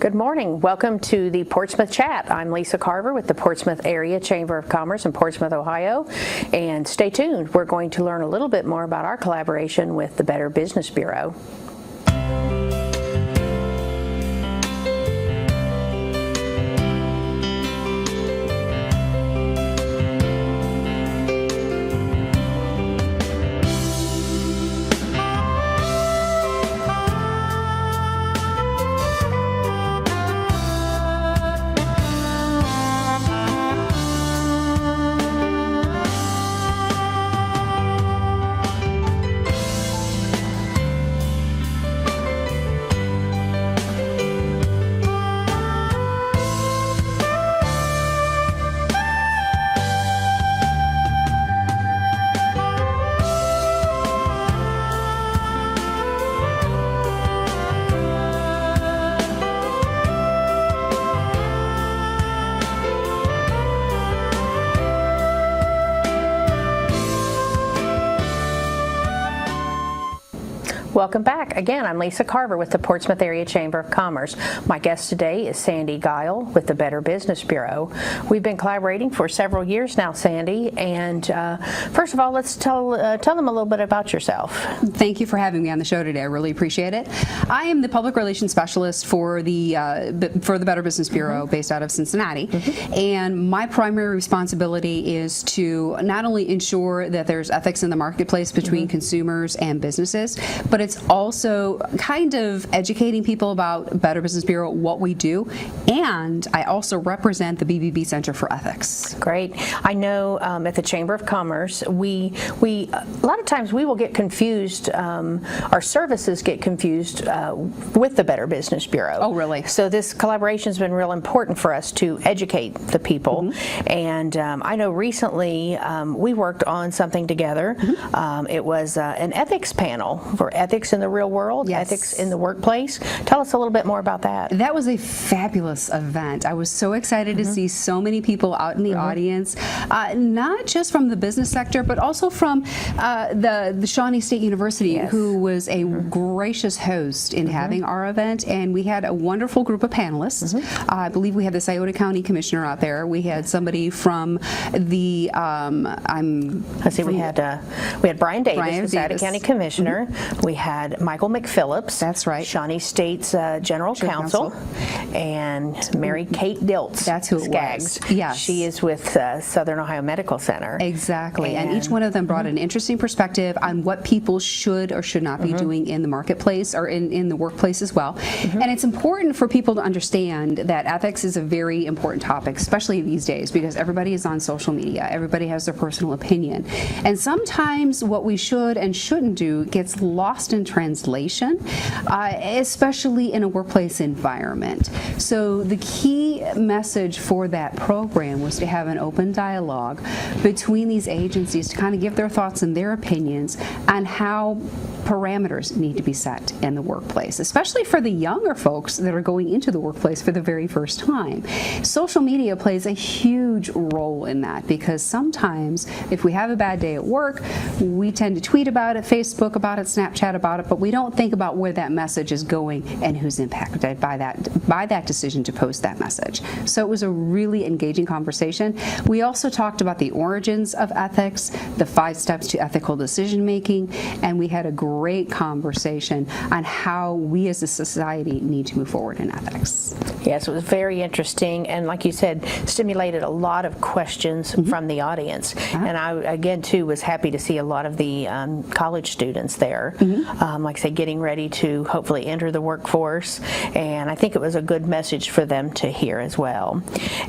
Good morning. Welcome to the Portsmouth Chat. I'm Lisa Carver with the Portsmouth Area Chamber of Commerce in Portsmouth, Ohio. And stay tuned. We're going to learn a little bit more about our collaboration with the Better Business Bureau. Welcome back. Again, I'm Lisa Carver with the Portsmouth Area Chamber of Commerce. My guest today is Sandy Guile with the Better Business Bureau. We've been collaborating for several years now, Sandy, and first of all, let's tell them a little bit about yourself. Thank you for having me on the show today. I really appreciate it. I am the Public Relations Specialist for the Better Business Bureau based out of Cincinnati, and my primary responsibility is to not only ensure that there's ethics in the marketplace between consumers and businesses, but it's also kind of educating people about Better Business Bureau, what we do, and I also represent the BBB Center for Ethics. Great. I know at the Chamber of Commerce, we a lot of times we will get confused, our services get confused with the Better Business Bureau. Oh, really? So this collaboration has been real important for us to educate the people, and I know recently we worked on something together. It was an ethics panel for ethics in the real world, ethics in the workplace. Tell us a little bit more about that. That was a fabulous event. I was so excited to see so many people out in the audience, not just from the business sector, but also from the Shawnee State University, who was a gracious host in having our event, and we had a wonderful group of panelists. I believe we had the Scioto County Commissioner out there. We had somebody from the we had Brian Davis, the Scioto County Commissioner. We had Michael McPhillips. That's right. Shawnee State's General Counsel. And Mary Kate Diltz. That's who it was. Yes. She is with Southern Ohio Medical Center. Exactly. And each one of them brought an interesting perspective on what people should or should not be doing in the marketplace or in the workplace as well. And it's important for people to understand that ethics is a very important topic, especially these days, because everybody is on social media. Everybody has their personal opinion. And sometimes what we should and shouldn't do gets lost in translation, especially in a workplace environment. So the key message for that program was to have an open dialogue between these agencies to kind of give their thoughts and their opinions on how parameters need to be set in the workplace, especially for the younger folks that are going into the workplace for the very first time. Social media plays a huge role in that, because sometimes if we have a bad day at work, we tend to tweet about it, Facebook about it, Snapchat about it, but we don't think about where that message is going and who's impacted by that decision to post that message. So it was a really engaging conversation. We also talked about the origins of ethics, the 5 steps to ethical decision making, and we had a great conversation on how we as a society need to move forward in ethics. Yes, it was very interesting, and like you said, stimulated a lot of questions from the audience. And I, again, too, was happy to see a lot of the college students there, like I say, getting ready to hopefully enter the workforce, and I think it was a good message for them to hear as well.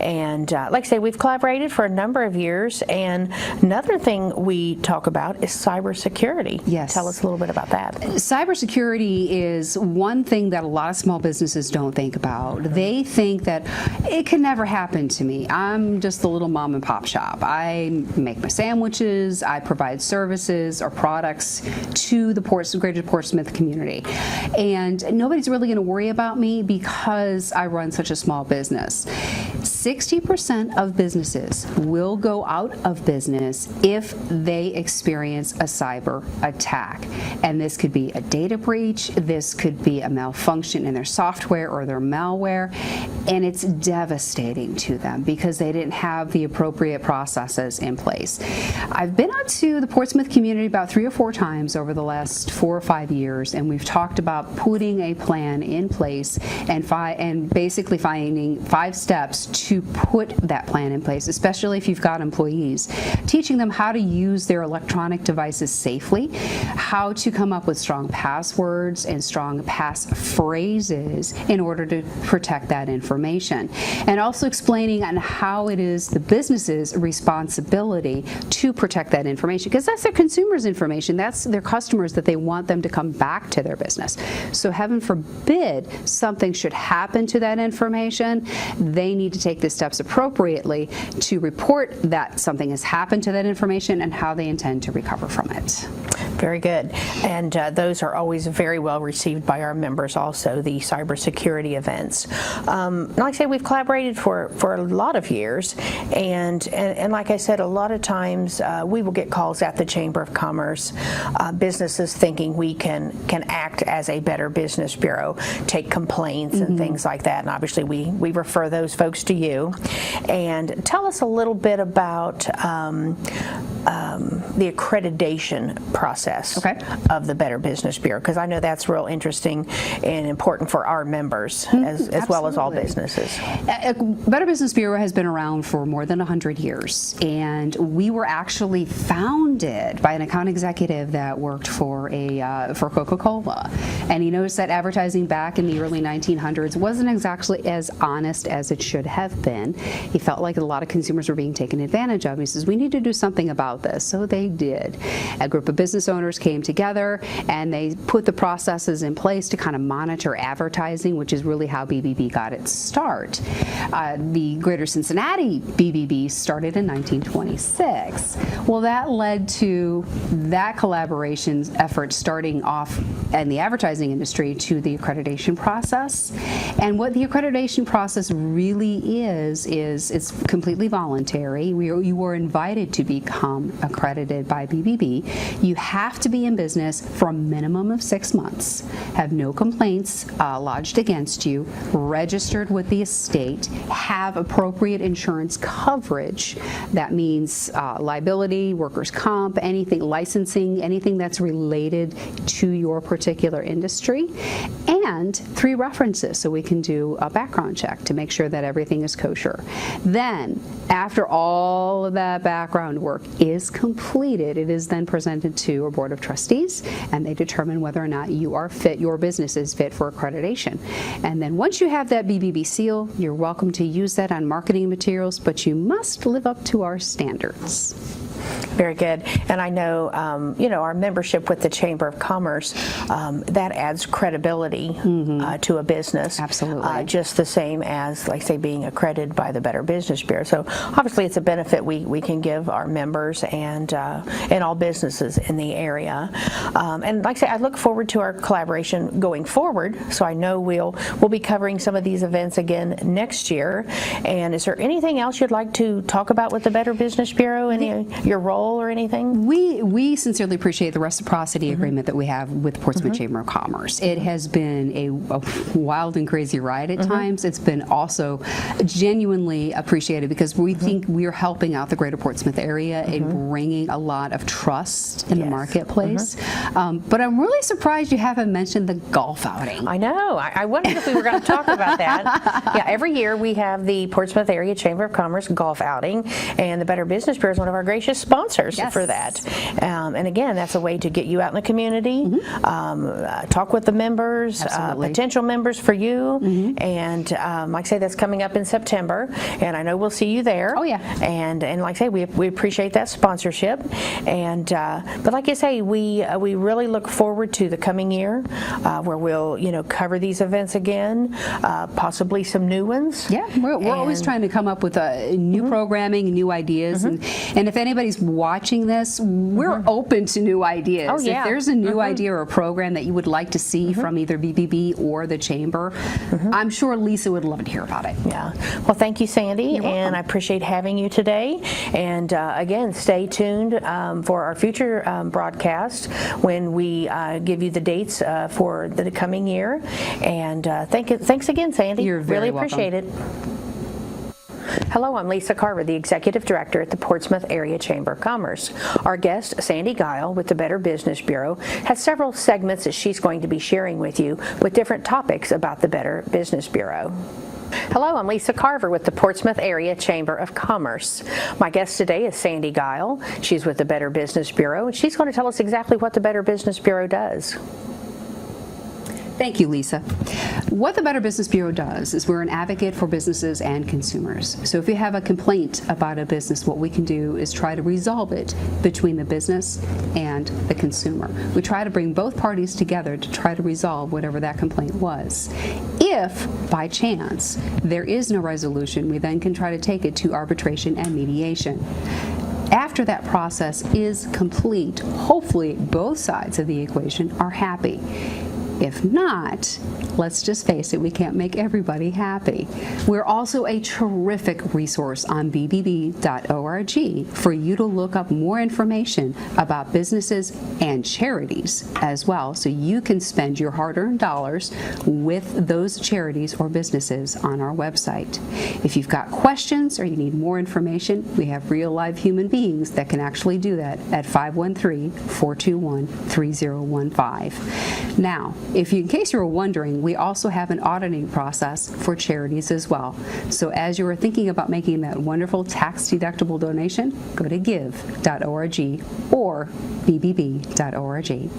And like I say, we've collaborated for a number of years, and another thing we talk about is cybersecurity. Yes. Tell us a little bit about that. Cybersecurity is one thing that a lot of small businesses don't think about. They think that it can never happen to me. I'm just a little mom and pop shop. I make my sandwiches, I provide services or products to the greater Portsmouth community. And nobody's really going to worry about me because I run such a small business. 60% of businesses will go out of business if they experience a cyber attack. And this could be a data breach, this could be a malfunction in their software or their malware, and it's devastating to them because they didn't have the appropriate processes in place. I've been out to the Portsmouth community about 3 or 4 times over the last 4 or 5 years, and we've talked about putting a plan in place and basically finding 5 steps to put that plan in place, especially if you've got employees, teaching them how to use their electronic devices safely, how to come up with strong passwords and strong passphrases in order to protect that information, and also explaining on how it is the business's responsibility to protect that information, because that's their consumers' information, that's their customers that they want them to come back to their business. So heaven forbid something should happen to that information, they need to take the steps appropriately to report that something has happened to that information and how they intend to recover from it. Very good. And those are always very well received by our members also, the cybersecurity events. Like I say, we've collaborated for a lot of years, and like I said, a lot of times we will get calls at the Chamber of Commerce, businesses thinking we can act as a Better Business Bureau, take complaints and things like that, and obviously we refer those folks to you. And tell us a little bit about the accreditation process of the Better Business Bureau, because I know that's real interesting and important for our members as well as all businesses. Better Business Bureau has been around for more than 100 years, and we were actually founded by an account executive that worked for Coca-Cola, and he noticed that advertising back in the early 1900s wasn't exactly as honest as it should have been. He felt like a lot of consumers were being taken advantage of. He says, we need to do something about this. So they did. A group of business owners came together and they put the processes in place to kind of monitor advertising, which is really how BBB got its start. The Greater Cincinnati BBB started in 1926. Well, that led to that collaboration effort starting off in the advertising industry to the accreditation process. And what the accreditation process really is it's completely voluntary. You are invited to become accredited by BBB. You have to be in business for a minimum of 6 months, have no complaints lodged against you, registered with the estate, have appropriate insurance coverage. That means liability, workers' comp, anything, licensing, anything that's related to your particular industry, and 3 references so we can do a background check to make sure that everything is kosher. Then, after all of that background work is completed, it is then presented to a board of trustees, and they determine whether or not you are fit, your business is fit for accreditation. And then once you have that BBB seal, you're welcome to use that on marketing materials, but you must live up to our standards. Very good. And I know, our membership with the Chamber of Commerce, that adds credibility to a business. Absolutely. Just the same as, like, say, being accredited by the Better Business Bureau. So obviously it's a benefit we can give our members and all businesses in the area. And like I say, I look forward to our collaboration going forward. So I know we'll be covering some of these events again next year. And is there anything else you'd like to talk about with the Better Business Bureau? Your role or anything? We sincerely appreciate the reciprocity agreement that we have with the Portsmouth Chamber of Commerce. It has been a wild and crazy ride at times. It's been also genuinely appreciated because we think we're helping out the greater Portsmouth area and bringing a lot of trust in the marketplace. But I'm really surprised you haven't mentioned the golf outing. I know. I wondered if we were going to talk about that. Yeah, every year we have the Portsmouth Area Chamber of Commerce golf outing, and the Better Business Bureau is one of our gracious sponsors for that. And again, that's a way to get you out in the community, talk with the members, potential members for you, and like I say, that's coming up in September, and I know we'll see you there. Oh yeah. And like I say, we appreciate that sponsorship, and but like I say, we really look forward to the coming year, where we'll cover these events again, possibly some new ones. Yeah, we're always trying to come up with new programming, new ideas, and if anybody's watching this, we're open to new ideas. Oh, yeah. If there's a new idea or a program that you would like to see from either BBB or the Chamber, I'm sure Lisa would love to hear about it. Yeah. Well, thank you, Sandy, and I appreciate having you today. And again, stay tuned for our future broadcast when we give you the dates for the coming year. And thanks again, Sandy. You're very welcome. Appreciate it. Hello, I'm Lisa Carver, the Executive Director at the Portsmouth Area Chamber of Commerce. Our guest, Sandy Guile with the Better Business Bureau, has several segments that she's going to be sharing with you with different topics about the Better Business Bureau. Hello, I'm Lisa Carver with the Portsmouth Area Chamber of Commerce. My guest today is Sandy Guile. She's with the Better Business Bureau, and she's going to tell us exactly what the Better Business Bureau does. Thank you, Lisa. What the Better Business Bureau does is we're an advocate for businesses and consumers. So if you have a complaint about a business, what we can do is try to resolve it between the business and the consumer. We try to bring both parties together to try to resolve whatever that complaint was. If, by chance, there is no resolution, we then can try to take it to arbitration and mediation. After that process is complete, hopefully both sides of the equation are happy. If not, let's just face it, we can't make everybody happy. We're also a terrific resource on bbb.org for you to look up more information about businesses and charities as well, so you can spend your hard-earned dollars with those charities or businesses on our website. If you've got questions or you need more information, we have real live human beings that can actually do that at 513-421-3015. Now, in case you were wondering, we also have an auditing process for charities as well. So as you are thinking about making that wonderful tax-deductible donation, go to give.org or bbb.org.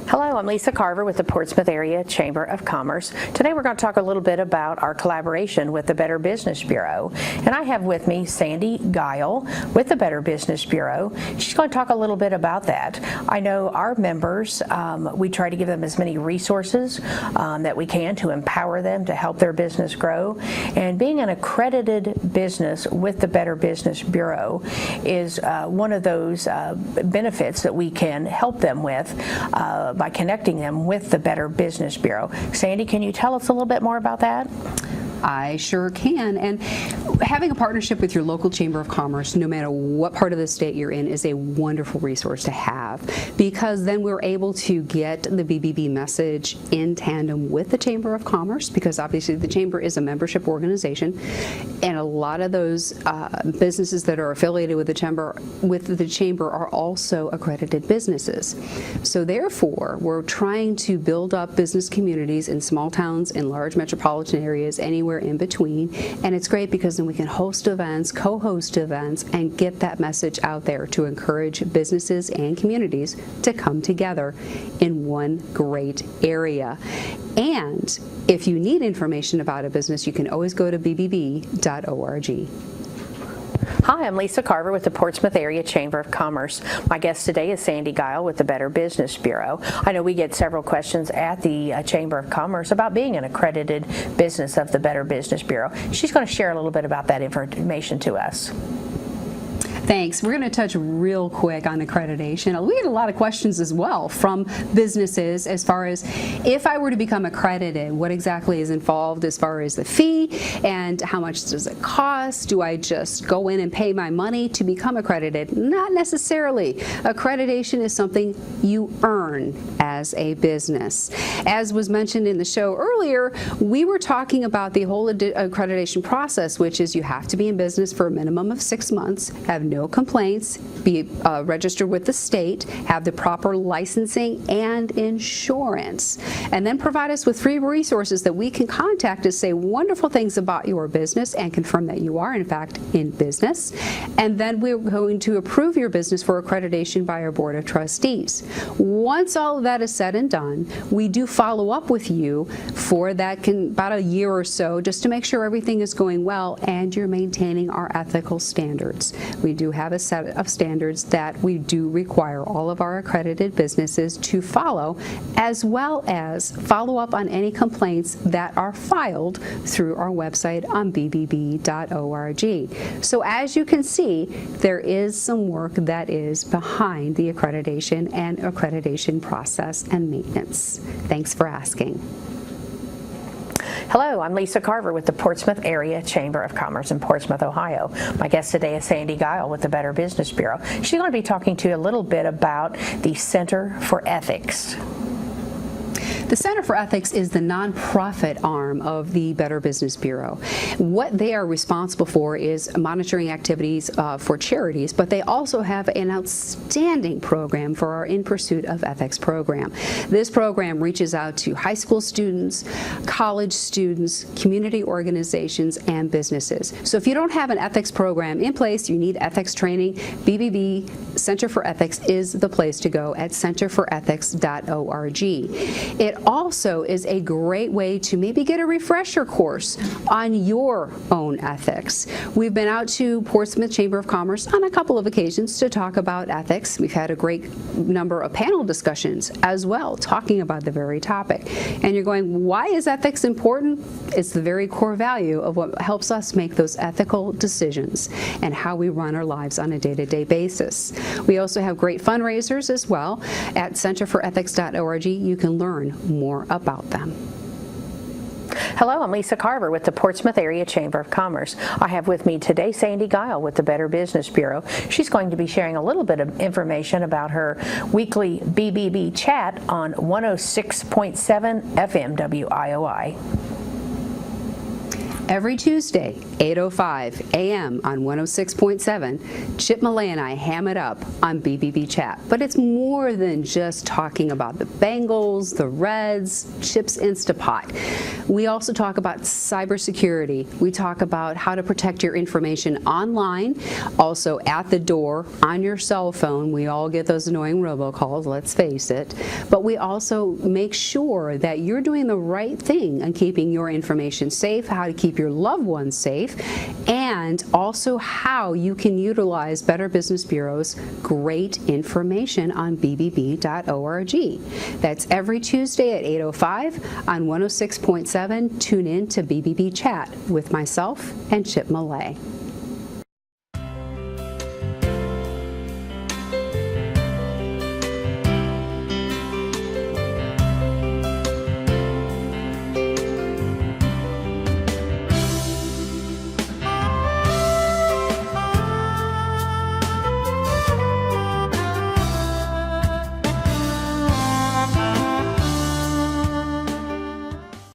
Hello, I'm Lisa Carver with the Portsmouth Area Chamber of Commerce. Today we're going to talk a little bit about our collaboration with the Better Business Bureau. And I have with me Sandy Guile with the Better Business Bureau. She's going to talk a little bit about that. I know our members, we try to give them as many resources that we can to empower them to help their business grow. And being an accredited business with the Better Business Bureau is one of those benefits that we can help them with by connecting them with the Better Business Bureau. Sandy, can you tell us a little bit more about that? I sure can. And having a partnership with your local Chamber of Commerce, no matter what part of the state you're in, is a wonderful resource to have, because then we're able to get the BBB message in tandem with the Chamber of Commerce, because obviously the Chamber is a membership organization, and a lot of those businesses that are affiliated with the Chamber are also accredited businesses. So therefore, we're trying to build up business communities in small towns, in large metropolitan areas, anywhere in between, and it's great because then we can host events, co-host events, and get that message out there to encourage businesses and communities to come together in one great area. And if you need information about a business, you can always go to bbb.org. Hi, I'm Lisa Carver with the Portsmouth Area Chamber of Commerce. My guest today is Sandy Guile with the Better Business Bureau. I know we get several questions at the Chamber of Commerce about being an accredited business of the Better Business Bureau. She's going to share a little bit about that information to us. Thanks. We're going to touch real quick on accreditation. We get a lot of questions as well from businesses as far as, if I were to become accredited, what exactly is involved as far as the fee and how much does it cost? Do I just go in and pay my money to become accredited? Not necessarily. Accreditation is something you earn as a business. As was mentioned in the show earlier, we were talking about the whole accreditation process, which is you have to be in business for a minimum of 6 months, have no complaints, be registered with the state, have the proper licensing and insurance, and then provide us with free resources that we can contact to say wonderful things about your business and confirm that you are in fact in business. And then we're going to approve your business for accreditation by our Board of Trustees. Once all of that is said and done, we do follow up with you for that about a year or so, just to make sure everything is going well and you're maintaining our ethical standards. We do do have a set of standards that we do require all of our accredited businesses to follow, as well as follow up on any complaints that are filed through our website on bbb.org. So as you can see, there is some work that is behind the accreditation and accreditation process and maintenance. Thanks for asking. Hello, I'm Lisa Carver with the Portsmouth Area Chamber of Commerce in Portsmouth, Ohio. My guest today is Sandy Guile with the Better Business Bureau. She's going to be talking to you a little bit about the Center for Ethics. The Center for Ethics is the nonprofit arm of the Better Business Bureau. What they are responsible for is monitoring activities for charities, but they also have an outstanding program for our In Pursuit of Ethics program. This program reaches out to high school students, college students, community organizations, and businesses. So if you don't have an ethics program in place, you need ethics training, BBB Center for Ethics is the place to go at centerforethics.org. It also is a great way to maybe get a refresher course on your own ethics. We've been out to Portsmouth Chamber of Commerce on a couple of occasions to talk about ethics. We've had a great number of panel discussions as well, talking about the very topic. And you're going, why is ethics important? It's the very core value of what helps us make those ethical decisions and how we run our lives on a day-to-day basis. We also have great fundraisers as well. At centerforethics.org, you can learn more about them. Hello, I'm Lisa Carver with the Portsmouth Area Chamber of Commerce. I have with me today Sandy Guile with the Better Business Bureau. She's going to be sharing a little bit of information about her weekly BBB chat on 106.7 FM WIOI. Every Tuesday, 8:05 a.m. on 106.7, Chip Millay and I ham it up on BBB Chat. But it's more than just talking about the Bengals, the Reds, Chip's Instapot. We also talk about cybersecurity. We talk about how to protect your information online, also at the door, on your cell phone. We all get those annoying robocalls, let's face it. But we also make sure that you're doing the right thing on keeping your information safe, how to keep your loved ones safe, and also how you can utilize Better Business Bureau's great information on bbb.org. That's every Tuesday at 8:05 on 106.7. Tune in to BBB Chat with myself and Chip Millay.